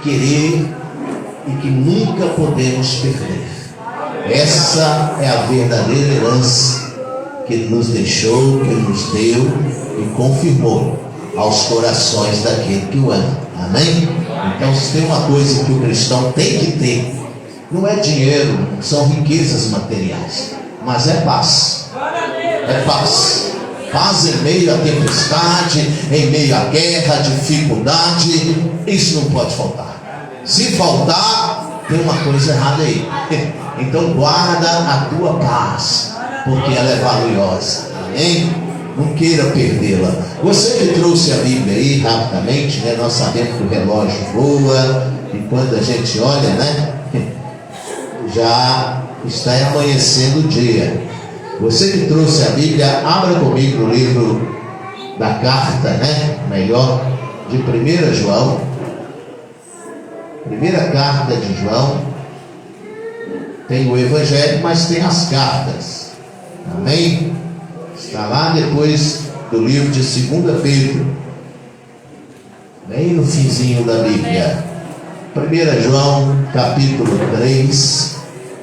querer e que nunca podemos perder. Essa é a verdadeira herança que nos deixou, que nos deu e confirmou aos corações daquele que o ama. Amém? Então, se tem uma coisa que o cristão tem que ter, não é dinheiro, não são riquezas materiais, mas é paz. É paz. Paz em meio à tempestade, em meio à guerra, dificuldade. Isso não pode faltar. Se faltar, tem uma coisa errada aí. Então guarda a tua paz, porque ela é valiosa. Amém? Não queira perdê-la. Você que trouxe a Bíblia aí rapidamente, né? Nós sabemos que o relógio voa, e quando a gente olha, né? Já está amanhecendo o dia. Você que trouxe a Bíblia, abra comigo no livro da carta, né? Melhor, de 1 João. Primeira carta de João. Tem o Evangelho, mas tem as cartas. Amém? Está lá depois do livro de 2 Pedro. Bem no finzinho da Bíblia. 1 João, capítulo 3.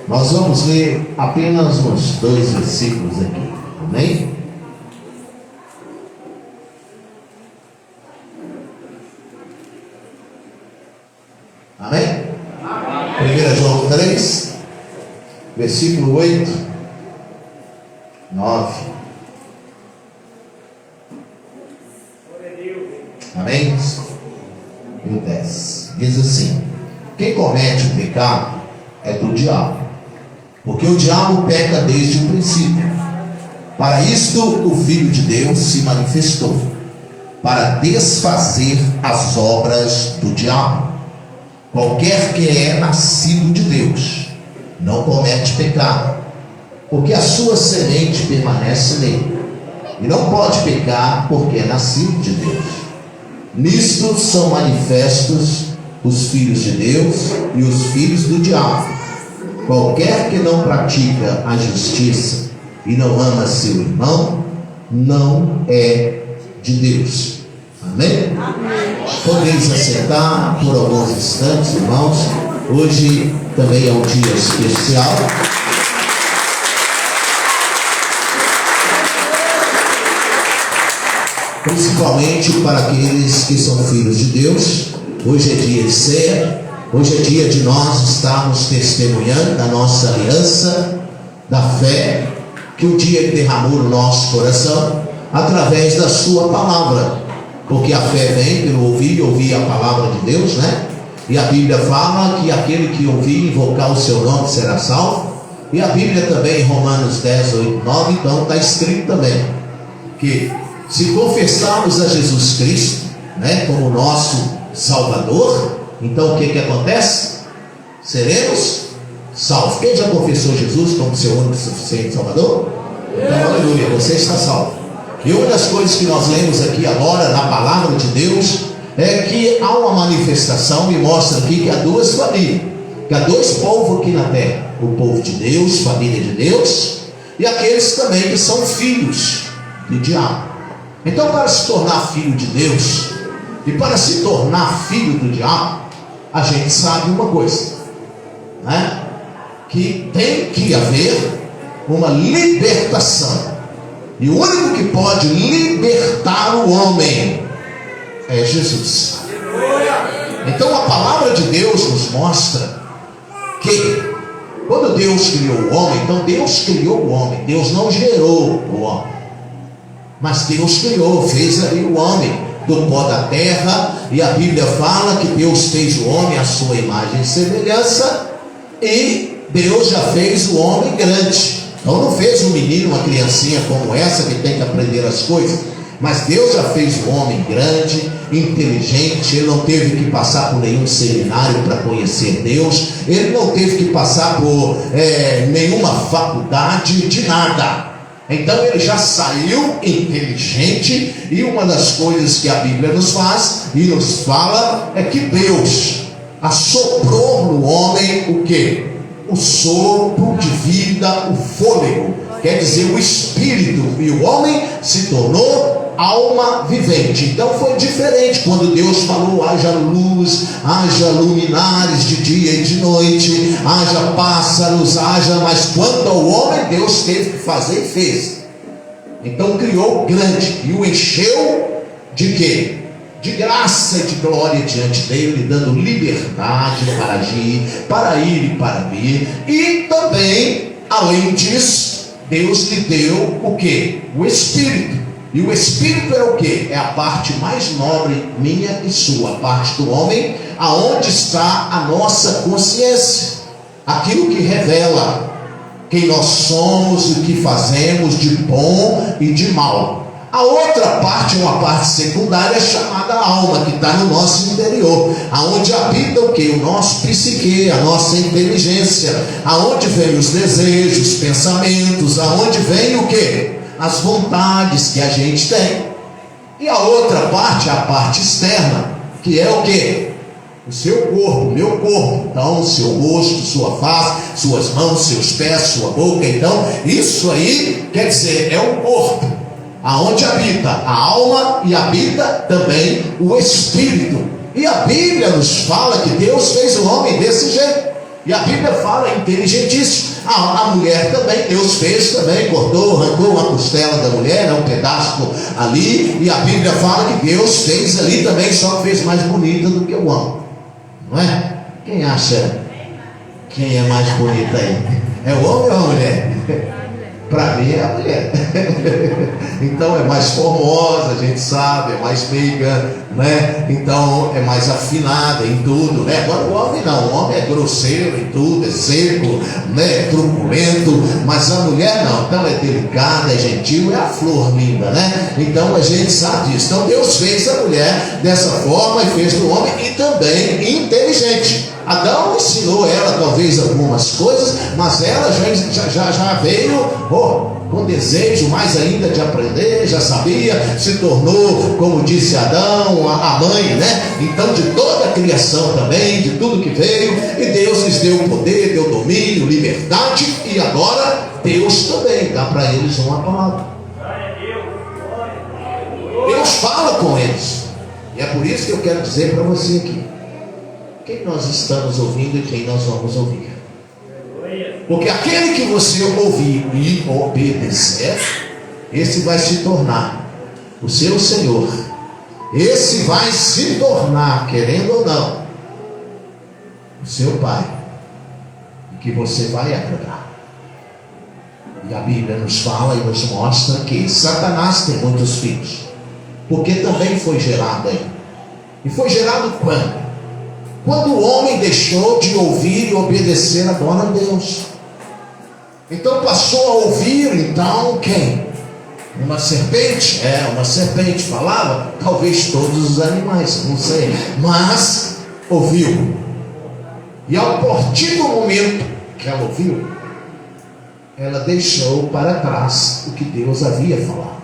Nós vamos ler apenas uns 2 versículos aqui. Amém? Amém? 1 João 3, versículo 8, 9. Amém? E o 10. Diz assim: quem comete o pecado é do diabo, porque o diabo peca desde o princípio. Para isto o Filho de Deus se manifestou, para desfazer as obras do diabo. Qualquer que é nascido de Deus não comete pecado, porque a sua semente permanece nele, e não pode pecar porque é nascido de Deus. Nisto são manifestos os filhos de Deus e os filhos do diabo. Qualquer que não pratica a justiça e não ama seu irmão, não é de Deus. Amém? Podeis assentar por alguns instantes, irmãos. Hoje também é um dia especial. Principalmente para aqueles que são filhos de Deus. Hoje é dia de ceia. Hoje é dia de nós estarmos testemunhando da nossa aliança, da fé, que o dia derramou no nosso coração, através da sua palavra. Porque a fé vem pelo ouvir e ouvir a palavra de Deus, né? E a Bíblia fala que aquele que ouvir e invocar o seu nome será salvo. E a Bíblia também, em Romanos 10, 8, 9, então está escrito também, que se confessarmos a Jesus Cristo, né, como nosso Salvador, então o que acontece? Seremos salvos. Quem já confessou Jesus como seu único e suficiente Salvador? Então, aleluia, você está salvo. E uma das coisas que nós lemos aqui agora na palavra de Deus é que há uma manifestação, e mostra aqui que há duas famílias, que há dois povos aqui na terra: o povo de Deus, família de Deus, e aqueles também que são filhos do diabo. Então, para se tornar filho de Deus e para se tornar filho do diabo, a gente sabe uma coisa, né? Que tem que haver uma libertação, e o único que pode libertar o homem é Jesus. Então a palavra de Deus nos mostra que quando Deus criou o homem, então Deus criou o homem, Deus não gerou o homem, mas Deus criou, fez ali o homem do pó da terra. E a Bíblia fala que Deus fez o homem à sua imagem e semelhança, e Deus já fez o homem grande. Então não fez um menino, uma criancinha como essa que tem que aprender as coisas, mas Deus já fez o homem grande, inteligente. Ele não teve que passar por nenhum seminário para conhecer Deus, ele não teve que passar por nenhuma faculdade de nada. Então ele já saiu inteligente. E uma das coisas que a Bíblia nos faz e nos fala é que Deus assoprou no homem o quê? O sopro de vida, o fôlego, quer dizer o espírito, e o homem se tornou alma vivente. Então foi diferente quando Deus falou: haja luz, haja luminares de dia e de noite, haja pássaros, haja. Mas quanto ao homem, Deus teve que fazer e fez. Então criou grande e o encheu de quê? De graça e de glória diante dele, dando liberdade para agir, para ir e para vir. E também, além disso, Deus lhe deu o quê? O Espírito. E o Espírito é o quê? É a parte mais nobre minha e sua, a parte do homem, aonde está a nossa consciência, aquilo que revela quem nós somos, o que fazemos de bom e de mal. A outra parte, uma parte secundária, chamada alma, que está no nosso interior, aonde habita o que? O nosso psique, a nossa inteligência, aonde vem os desejos, pensamentos, aonde vem o que? As vontades que a gente tem. E a outra parte, a parte externa, que é o que? O seu corpo, o meu corpo. Então, seu rosto, sua face, suas mãos, seus pés, sua boca. Então, isso aí quer dizer, é o corpo, aonde habita a alma e habita também o Espírito. E a Bíblia nos fala que Deus fez o homem desse jeito. E a Bíblia fala, é inteligentíssimo. A mulher também, Deus fez também, cortou, arrancou uma costela da mulher, um pedaço ali. E a Bíblia fala que Deus fez ali também, só que fez mais bonita do que o homem. Não é? Quem acha quem é mais bonita aí? É o homem ou a mulher? Para mim é a mulher. Então é mais formosa, a gente sabe, é mais meiga, né? Então é mais afinada em tudo, né? Agora o homem não, o homem é grosseiro em tudo, é seco, né? É truculento, mas a mulher não, então é delicada, é gentil, é a flor linda, né? Então a gente sabe disso. Então Deus fez a mulher dessa forma e fez do homem e também inteligente. Adão ensinou ela talvez algumas coisas, mas ela já veio com desejo mais ainda de aprender, já sabia, se tornou, como disse Adão, a mãe, né? Então de toda a criação também, de tudo que veio, e Deus lhes deu poder, deu domínio, liberdade, e agora Deus também dá para eles uma palavra. Deus fala com eles, e é por isso que eu quero dizer para você aqui: quem nós estamos ouvindo e quem nós vamos ouvir. Porque aquele que você ouvir e obedecer, esse vai se tornar o seu Senhor. Esse vai se tornar, querendo ou não, o seu Pai, e que você vai agradar. E a Bíblia nos fala e nos mostra que Satanás tem muitos filhos, porque também foi gerado aí. E foi gerado quando? Quando o homem deixou de ouvir e obedecer agora a Deus. Então passou a ouvir, então quem? Uma serpente? Uma serpente falava, talvez todos os animais, não sei, mas ouviu. E a partir do momento que ela ouviu, ela deixou para trás o que Deus havia falado.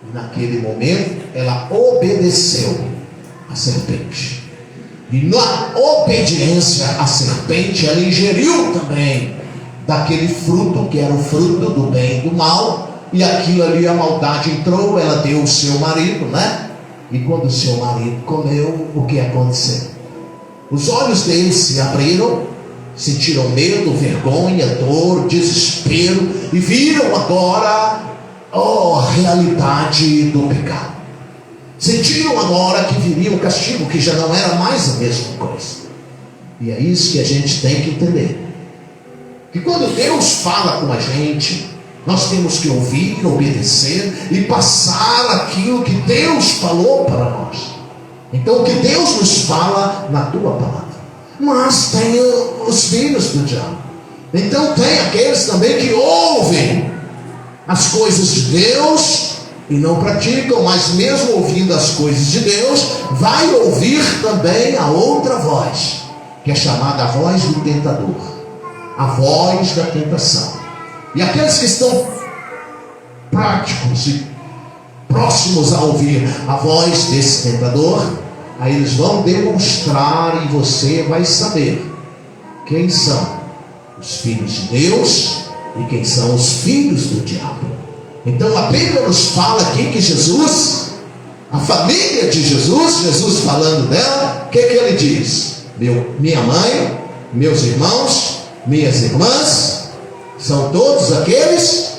E naquele momento ela obedeceu a serpente. E na obediência à serpente, ela ingeriu também daquele fruto, que era o fruto do bem e do mal, e aquilo ali, a maldade entrou, ela deu o seu marido, né? E quando o seu marido comeu, o que aconteceu? Os olhos dele se abriram, sentiram medo, vergonha, dor, desespero, e viram agora a realidade do pecado. Sentiram agora que viria o castigo, que já não era mais a mesma coisa. E é isso que a gente tem que entender. Que quando Deus fala com a gente, nós temos que ouvir, obedecer e passar aquilo que Deus falou para nós. Então o que Deus nos fala na tua palavra. Mas tem os filhos do diabo. Então tem aqueles também que ouvem as coisas de Deus e não praticam, mas mesmo ouvindo as coisas de Deus, vai ouvir também a outra voz, que é chamada a voz do tentador, a voz da tentação. E aqueles que estão práticos e próximos a ouvir a voz desse tentador, aí eles vão demonstrar e você vai saber quem são os filhos de Deus e quem são os filhos do diabo. Então a Bíblia nos fala aqui que Jesus, a família de Jesus, Jesus falando dela, o que ele diz? Minha mãe, meus irmãos, minhas irmãs, são todos aqueles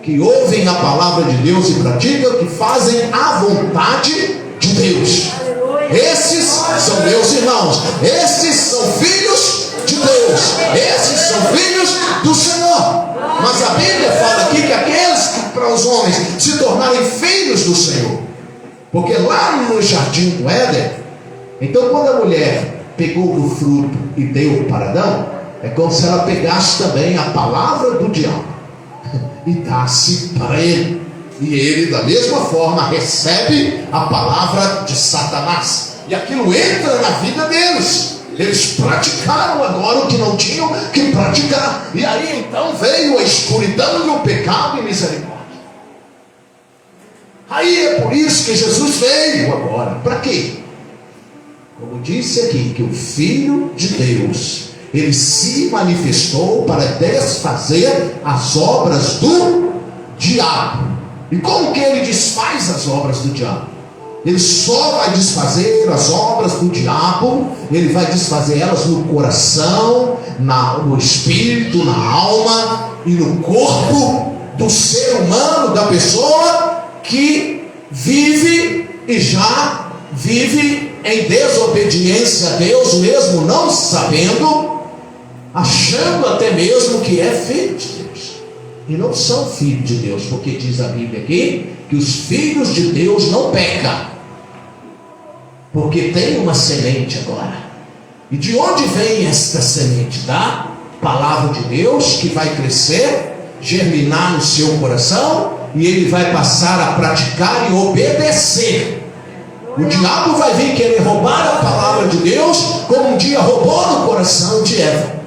que ouvem a palavra de Deus e praticam, que fazem a vontade de Deus. Esses são meus irmãos, esses são filhos de Deus, esses são filhos do Senhor. Mas a Bíblia fala aqui que aqueles que para os homens se tornarem filhos do Senhor, porque lá no jardim do Éden, então quando a mulher pegou do fruto e deu para Adão, é como se ela pegasse também a palavra do diabo e dá-se para ele, e ele da mesma forma recebe a palavra de Satanás, e aquilo entra na vida deles. Eles praticaram agora o que não tinham que praticar, e aí então veio a escuridão e o pecado e misericórdia. Aí é por isso que Jesus veio agora. Para quê? Como disse aqui, que o Filho de Deus, ele se manifestou para desfazer as obras do diabo. E como que ele desfaz as obras do diabo? Ele só vai desfazer as obras do diabo, ele vai desfazer elas no coração, no espírito, na alma e no corpo do ser humano, da pessoa que vive e já vive em desobediência a Deus, mesmo não sabendo, achando até mesmo que é filho de Deus. E não são filhos de Deus, porque diz a Bíblia aqui que os filhos de Deus não pecam, porque tem uma semente agora. E de onde vem esta semente? Da palavra de Deus, que vai crescer, germinar no seu coração, e ele vai passar a praticar e obedecer. O diabo vai vir querer roubar a palavra de Deus, como um dia roubou no coração de Eva.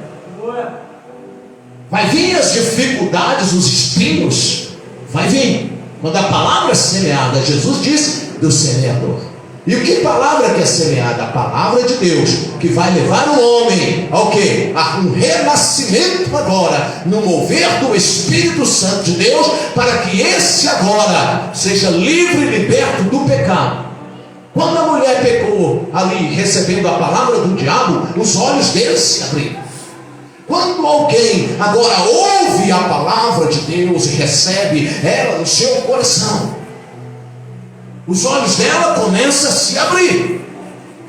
Vai vir as dificuldades, os espinhos, vai vir. Quando a palavra é semeada, Jesus disse do semeador. E o que palavra que é semeada? A palavra de Deus, que vai levar o homem ao quê? A um renascimento agora, no mover do Espírito Santo de Deus, para que esse agora seja livre e liberto do pecado. Quando a mulher pecou ali, recebendo a palavra do diabo, os olhos dele se abriram. Quando alguém agora ouve a palavra de Deus e recebe ela no seu coração, os olhos dela começam a se abrir.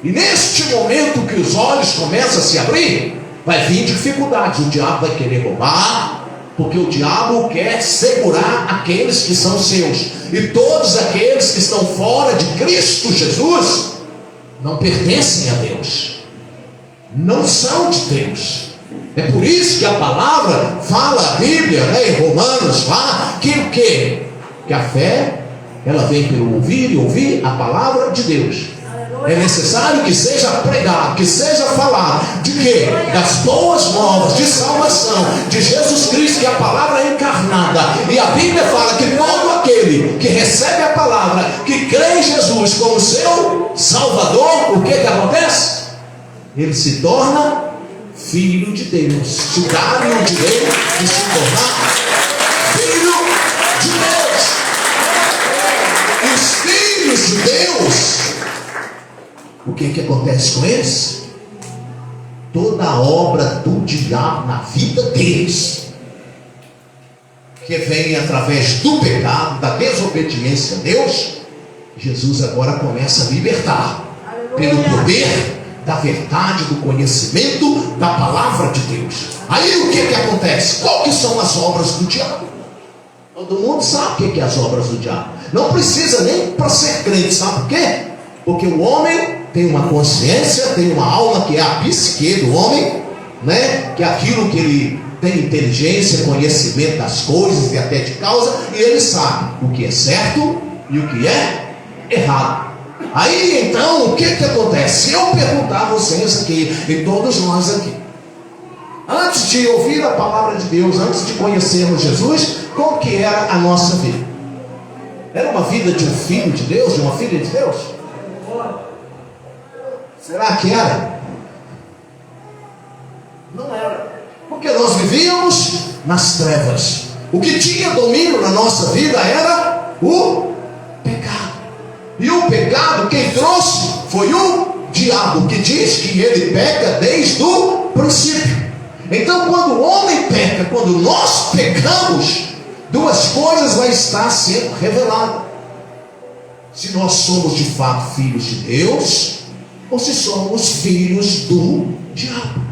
E neste momento que os olhos começam a se abrir, vai vir dificuldades. O diabo vai querer roubar, porque o diabo quer segurar aqueles que são seus. E todos aqueles que estão fora de Cristo Jesus não pertencem a Deus, não são de Deus. É por isso que a palavra fala, a Bíblia, em Romanos, lá, que o quê? Que a fé, ela vem pelo ouvir e ouvir a palavra de Deus. É necessário que seja pregado, que seja falado, de quê? Das boas novas, de salvação, de Jesus Cristo, que é a palavra encarnada. E a Bíblia fala que todo aquele que recebe a palavra, que crê em Jesus como seu Salvador, o que acontece? Ele se torna filho de Deus, se dá-lhe o direito de se tornar filho de Deus. Os filhos de Deus, o que acontece com eles? Toda a obra do diabo na vida deles, que vem através do pecado, da desobediência a Deus, Jesus agora começa a libertar, pelo poder da verdade, do conhecimento da palavra de Deus. Aí o que acontece? Qual que são as obras do diabo? Todo mundo sabe o que é as obras do diabo. Não precisa nem para ser crente, sabe por quê? Porque o homem tem uma consciência, tem uma alma, que é a psique do homem, né? Que é aquilo que ele tem inteligência, conhecimento das coisas e até de causa, e ele sabe o que é certo e o que é errado. Aí então, o que acontece? Se eu perguntar a vocês aqui, e todos nós aqui, antes de ouvir a palavra de Deus, antes de conhecermos Jesus, como que era a nossa vida? Era uma vida de um filho de Deus, de uma filha de Deus? Será que era? Não era. Porque nós vivíamos nas trevas. O que tinha domínio na nossa vida era o pecado. E o pecado quem trouxe foi o diabo, que diz que ele peca desde o princípio. Então quando o homem peca, quando nós pecamos, duas coisas vai estar sendo revelada: se nós somos de fato filhos de Deus, ou se somos filhos do diabo.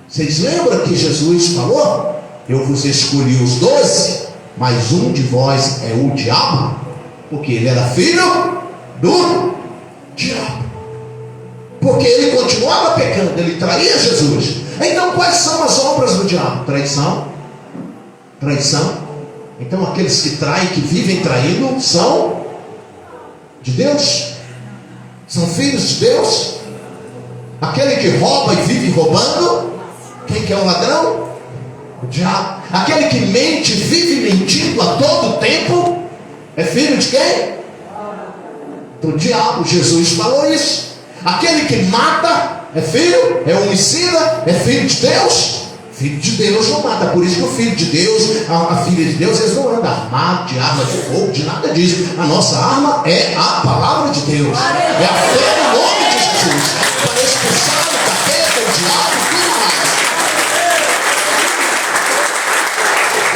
Vocês lembram que Jesus falou: eu vos escolhi os 12, mas um de vós é o diabo? Porque ele era filho do diabo. Porque ele continuava pecando, ele traía Jesus. Então quais são as obras do diabo? Traição. Então aqueles que traem, que vivem traindo, são de Deus? São filhos de Deus? Aquele que rouba e vive roubando, quem que é o ladrão? O diabo. Aquele que mente, vive mentindo a todo tempo, é filho de quem? Do diabo. Jesus falou isso. Aquele que mata é filho, é homicida, é filho de Deus? Filho de Deus não mata. Por isso que o filho de Deus, a filha de Deus, eles não andam armados de arma de fogo, de nada disso. A nossa arma é a palavra de Deus, é a fé no nome de Jesus, para expulsar o capeta, o diabo e tudo mais.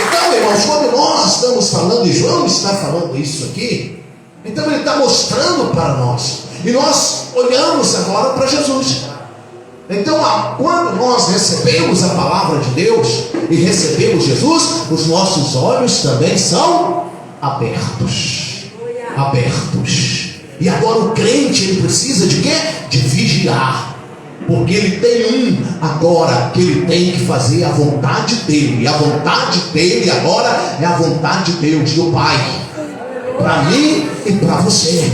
Então, irmãos, quando nós estamos falando, e João está falando isso aqui, então ele está mostrando para nós, e nós olhamos agora para Jesus. Então, quando nós recebemos a palavra de Deus e recebemos Jesus, os nossos olhos também são abertos. E agora o crente, ele precisa de quê? De vigiar. Porque ele tem agora que ele tem que fazer a vontade dele. E a vontade dele agora é a vontade de Deus, do Pai, para mim e para você.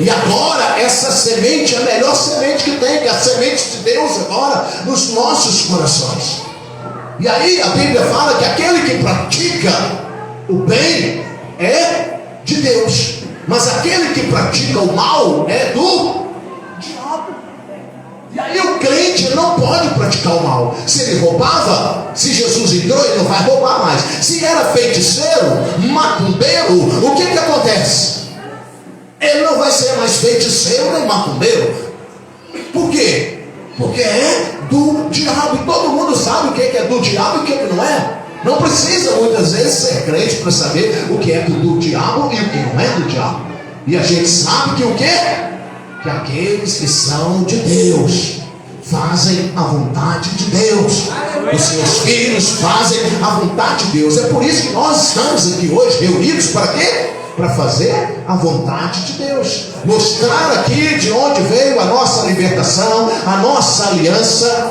E agora essa semente é a melhor semente que tem, que é a semente de Deus agora nos nossos corações. E aí a Bíblia fala que aquele que pratica o bem é de Deus, mas aquele que pratica o mal é do diabo. E aí o crente não pode praticar o mal. Se ele roubava, se Jesus entrou, ele não vai roubar mais. Se era feiticeiro, macumbeiro, o que acontece? Ele não vai ser mais feiticeiro nem macumbeiro. Por quê? Porque é do diabo. E todo mundo sabe o que é do diabo e o que não é. Não precisa muitas vezes ser crente para saber o que é do diabo e o que não é do diabo. E a gente sabe que o quê? Que aqueles que são de Deus fazem a vontade de Deus. Os seus filhos fazem a vontade de Deus. É por isso que nós estamos aqui hoje reunidos para quê? Para fazer a vontade de Deus. Mostrar aqui de onde veio a nossa libertação, a nossa aliança.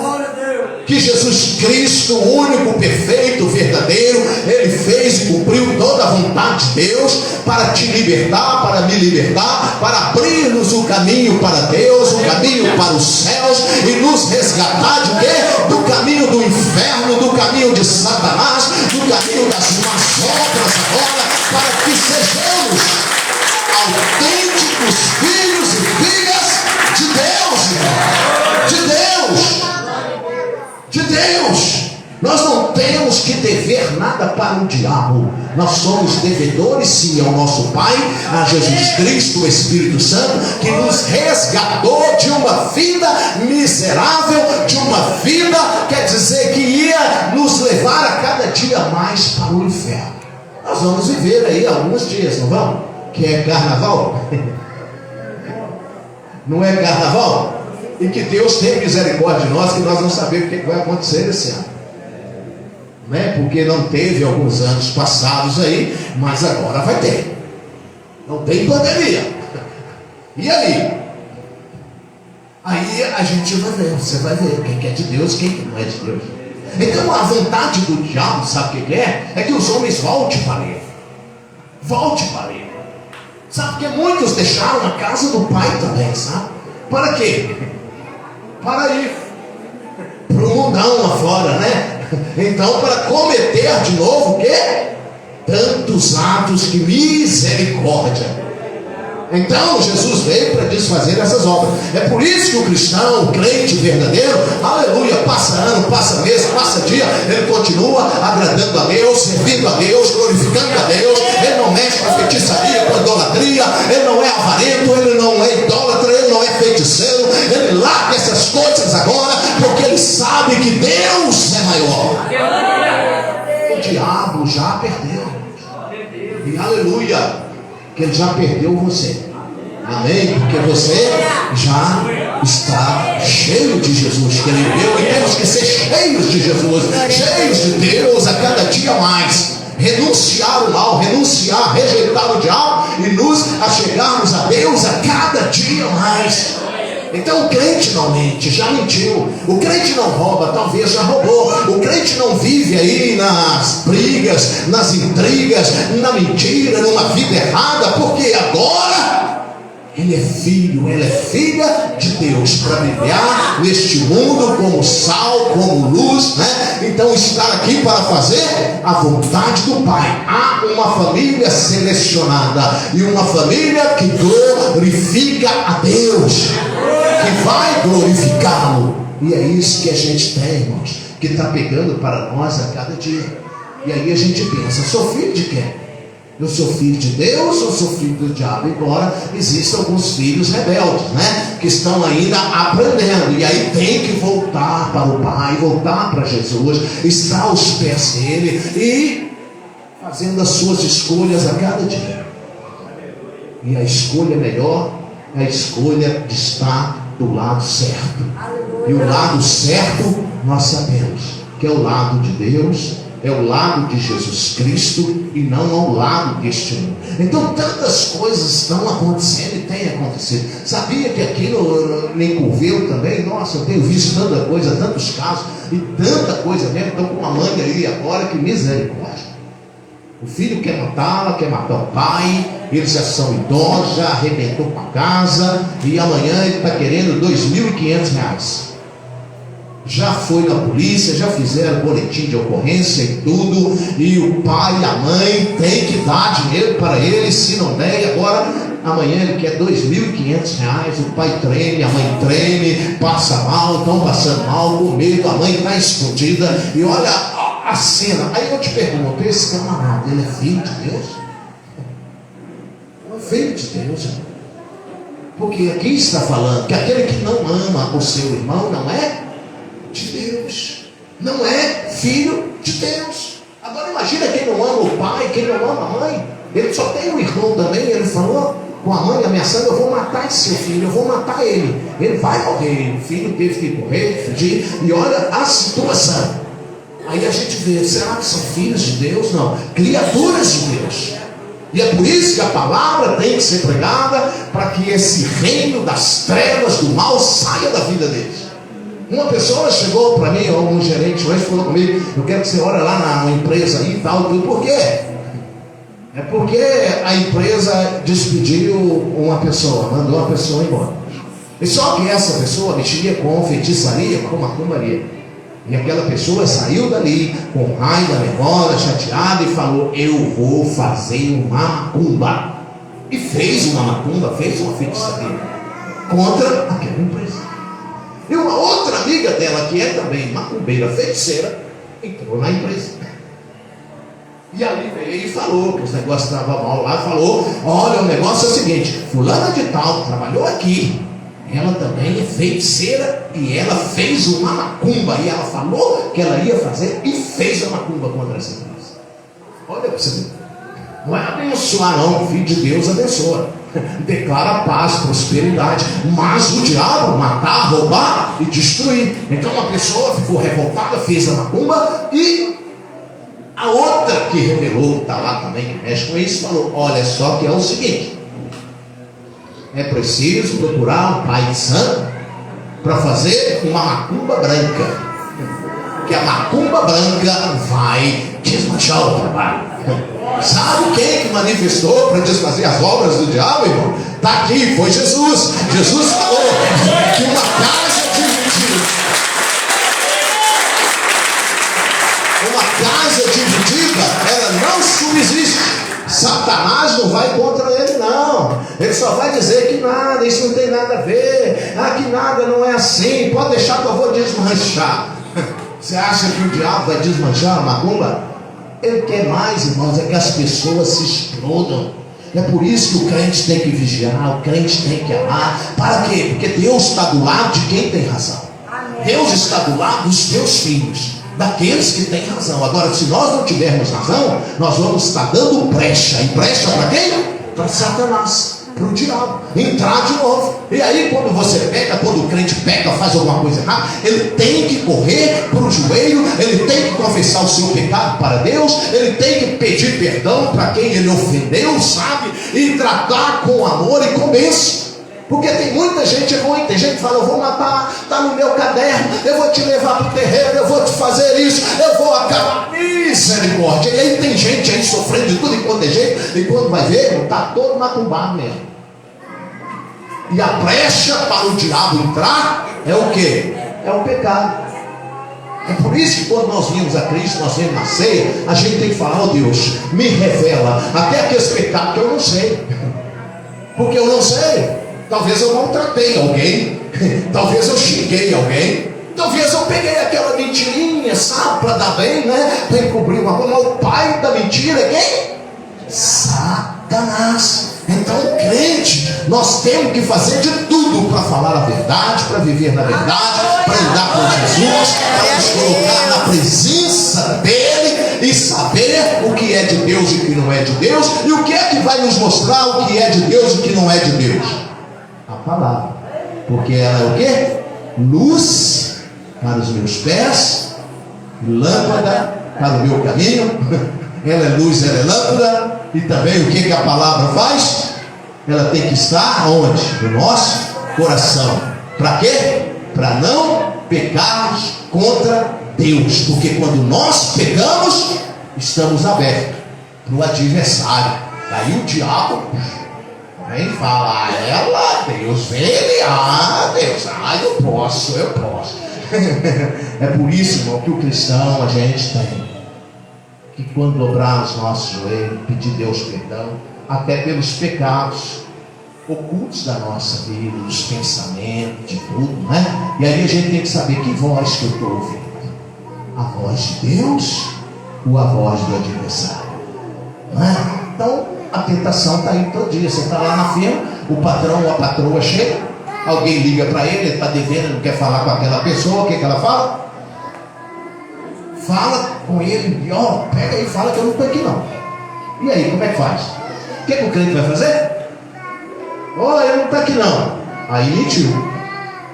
Que Jesus Cristo, o único, perfeito, verdadeiro, Ele fez e cumpriu toda a vontade de Deus para te libertar, para me libertar, para abrir-nos o caminho para Deus, o caminho para os céus e nos resgatar de quê? Do caminho do inferno, do caminho de Satanás, do caminho das más obras agora, para que sejamos autênticos filhos e filhas de Deus, irmão. De Deus. De Deus. Nós não temos que dever nada para o diabo. Nós somos devedores sim ao nosso Pai, a Jesus Cristo, o Espírito Santo, que nos resgatou de uma vida miserável, de uma vida, quer dizer, que ia nos levar a cada dia mais para o inferno. Nós vamos viver aí alguns dias, não vamos? Que é carnaval? Não é carnaval? E que Deus tenha misericórdia de nós, que nós não sabemos o que vai acontecer esse ano, né? Porque não teve alguns anos passados aí, mas agora vai ter. Não tem pandemia. E aí? Aí a gente vai ver, você vai ver quem que é de Deus, quem que não é de Deus. Então a vontade do diabo, sabe o que é? É que os homens voltem para ele. Volte para ele. Sabe, porque muitos deixaram a casa do Pai também, sabe? Para quê? Para ir para o mundão lá fora, né? Então, para cometer de novo o quê? Tantos atos de misericórdia. Então, Jesus veio para desfazer essas obras. É por isso que o cristão, o crente verdadeiro, aleluia, passa ano, passa mês, passa dia, ele continua agradando a Deus, servindo a Deus, glorificando a Deus. Ele não mexe com feitiçaria, com idolatria, ele não é avarento, ele não é idólatra, ele não é feiticeiro. Ele larga essas coisas agora, porque ele sabe que Deus é maior. O diabo já perdeu. E aleluia, que ele já perdeu você. Amém? Porque você já está cheio de Jesus, que ele deu, e temos que ser cheios de Jesus, cheios de Deus a cada dia mais. Renunciar o mal, renunciar, rejeitar o diabo e nos achegarmos a Deus a cada dia mais. Então o crente não mente, já mentiu. O crente não rouba, talvez já roubou. O crente não vive aí nas brigas, nas intrigas, na mentira, numa vida errada, porque agora ele é filho, ela é filha de Deus, para brilhar neste mundo como sal, como luz, né? Então estar aqui para fazer a vontade do Pai. Há uma família selecionada e uma família que glorifica a Deus, que vai glorificá-lo. E é isso que a gente tem, irmãos, que está pegando para nós a cada dia. E aí a gente pensa, sou filho de quem? Eu sou filho de Deus ou sou filho do diabo? Embora existam alguns filhos rebeldes, né? Que estão ainda aprendendo. E aí tem que voltar para o Pai, voltar para Jesus, estar aos pés dele e fazendo as suas escolhas a cada dia. E a escolha melhor é a escolha de estar do lado certo. E o lado certo nós sabemos que é o lado de Deus, é o lado de Jesus Cristo e não ao lado deste mundo. Então tantas coisas estão acontecendo e têm acontecido. Sabia que aqui no Curvelo também, nossa, eu tenho visto tanta coisa, tantos casos e tanta coisa mesmo. Estou com uma mãe aí agora que misericórdia. O filho quer matá-la, quer matar o pai, eles já são idosos, já arrebentou com a casa e amanhã ele está querendo R$2.500. Já foi na polícia, já fizeram boletim de ocorrência e tudo, e o pai e a mãe tem que dar dinheiro para ele, se não der, agora amanhã ele quer R$2.500, o pai treme, a mãe treme, passa mal, estão passando mal, com medo, a mãe está escondida, e olha a cena. Aí eu te pergunto, esse camarada, ele é filho de Deus? Não é filho de Deus, irmão. Porque aqui está falando que aquele que não ama o seu irmão não é de Deus, não é filho de Deus. Agora imagina quem não ama o pai, quem não ama a mãe. Ele só tem um irmão também. Ele falou com a mãe ameaçando: eu vou matar esse seu filho, eu vou matar ele, ele vai morrer. O filho teve que correr, fugir, e olha a situação. Aí a gente vê, será que são filhos de Deus? Não, criaturas de Deus. E é por isso que a palavra tem que ser pregada, para que esse reino das trevas, do mal, saia da vida deles. Uma pessoa chegou para mim, um gerente hoje falou comigo: eu quero que você ore lá na empresa aí e tal, tudo. Por quê? É porque a empresa despediu uma pessoa, mandou a pessoa embora. E só que essa pessoa mexia com feitiçaria, com macumbaria. E aquela pessoa saiu dali com raiva, nervosa, chateada e falou: eu vou fazer uma macumba. E fez uma macumba, fez uma feitiçaria contra aquela empresa. E uma outra amiga dela, que é também macumbeira, feiticeira, entrou na empresa. E ali veio e falou que os negócios estavam mal lá. Falou: olha, o negócio é o seguinte, fulana de tal trabalhou aqui, ela também é feiticeira e ela fez uma macumba. E ela falou que ela ia fazer e fez a macumba contra essa empresa. Olha para você ver. Não é abençoar não, o filho de Deus abençoa, declara paz, prosperidade. Mas o diabo matar, roubar e destruir. Então uma pessoa ficou revoltada, fez a macumba, e a outra que revelou, que está lá também, que mexe com isso, falou: olha só que é o seguinte, é preciso procurar um pai santo para fazer uma macumba branca, que a macumba branca vai desmanchar o trabalho. Sabe quem que manifestou para desfazer as obras do diabo, irmão? Está aqui, foi Jesus. Jesus falou que uma casa dividida, ela não subsiste. Satanás não vai contra ele, não. Ele só vai dizer que nada, isso não tem nada a ver, que nada não é assim, pode deixar que eu vou desmanchar. Você acha que o diabo vai desmanchar a macumba? Ele quer mais, irmãos, é que as pessoas se explodam. É por isso que o crente tem que vigiar, o crente tem que amar. Para quê? Porque Deus está do lado de quem tem razão. Deus está do lado dos teus filhos, daqueles que têm razão. Agora, se nós não tivermos razão, nós vamos estar dando brecha. E brecha para quem? Para Satanás, para o diabo entrar de novo. E aí quando você peca, quando o crente peca, faz alguma coisa errada, ele tem que correr para o joelho, ele tem que confessar o seu pecado para Deus, ele tem que pedir perdão para quem ele ofendeu, sabe? E tratar com amor e com bênção. Porque tem muita gente ruim, tem gente que fala: eu vou matar, está no meu caderno, eu vou te levar para o terreiro, eu vou te fazer isso, eu vou acabar. Misericórdia. E aí tem gente aí sofrendo de tudo enquanto é jeito, e quando vai ver, está todo macumbado mesmo. E a brecha para o diabo entrar é o quê? É o pecado. É por isso que quando nós vimos a Cristo, nós vemos na ceia, a gente tem que falar: ó Deus, me revela até aqueles pecados que eu não sei. Porque eu não sei. Talvez eu maltratei alguém, talvez eu xinguei alguém, talvez eu peguei aquela mentirinha, sabe, para dar bem, né? Para encobrir uma coisa. Mas o pai da mentira é quem? Satanás. Então, crente, nós temos que fazer de tudo para falar a verdade, para viver na verdade, para andar com Jesus, para nos colocar na presença dele e saber o que é de Deus e o que não é de Deus, e o que é que vai nos mostrar o que é de Deus e o que não é de Deus. A palavra, porque ela é o quê? Luz para os meus pés, lâmpada para o meu caminho. Ela é luz, ela é lâmpada. E também o que a palavra faz? Ela tem que estar onde? No nosso coração. Para quê? Para não pecarmos contra Deus. Porque quando nós pecamos, estamos abertos para o adversário. Daí o diabo vem falar: ela, Deus, vem ele, Deus, eu posso. É por isso, irmão, que o cristão, a gente tem que, quando dobrar os nossos joelhos, pedir Deus perdão, até pelos pecados ocultos da nossa vida, dos pensamentos, de tudo, né? E aí a gente tem que saber que voz que eu estou ouvindo: a voz de Deus ou a voz do adversário, não é? Então, a tentação está aí todo dia. Você está lá na firma, o patrão ou a patroa chega, alguém liga para ele está devendo, não quer falar com aquela pessoa, o que ela fala? Fala com ele, pega aí e fala que eu não estou aqui não. E aí, como é que faz? O que o crente vai fazer? Ele não está aqui não. Aí mentiu.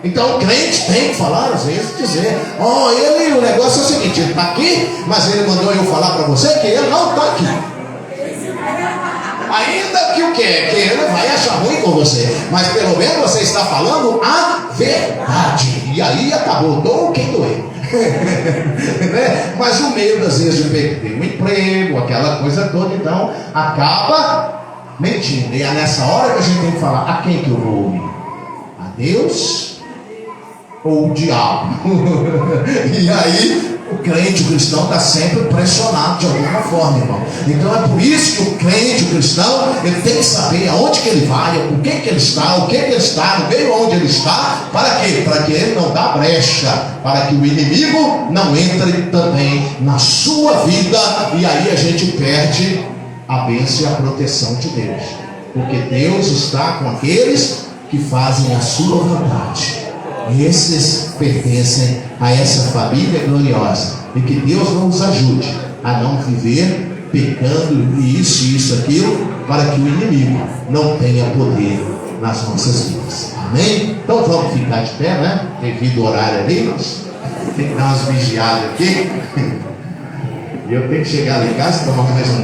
Então o crente tem que falar, às vezes, dizer: o negócio é o seguinte, ele está aqui, mas ele mandou eu falar para você que ele não está aqui. Ainda que o quê? Que ele vai achar ruim com você, mas pelo menos você está falando a verdade. E aí acabou, doou quem doeu. Né? Mas o medo, às vezes, de perder o emprego, aquela coisa toda, então acaba mentindo. E é nessa hora que a gente tem que falar: a quem que eu vou ouvir? A Deus ou o diabo? E aí o crente, o cristão, está sempre pressionado de alguma forma, irmão. Então é por isso que o crente, o cristão, ele tem que saber aonde que ele vai, o que ele está, o que ele está, no meio onde ele está. Para quê? Para que ele não dá brecha, para que o inimigo não entre também na sua vida. E aí a gente perde a bênção e a proteção de Deus, porque Deus está com aqueles que fazem a sua vontade. Esses pertencem a essa família gloriosa. E que Deus nos ajude a não viver pecando isso, aquilo, para que o inimigo não tenha poder nas nossas vidas. Amém? Então vamos ficar de pé, né? Devido ao horário ali, nós temos que dar umas vigiadas aqui. E eu tenho que chegar lá em casa e tomar mais um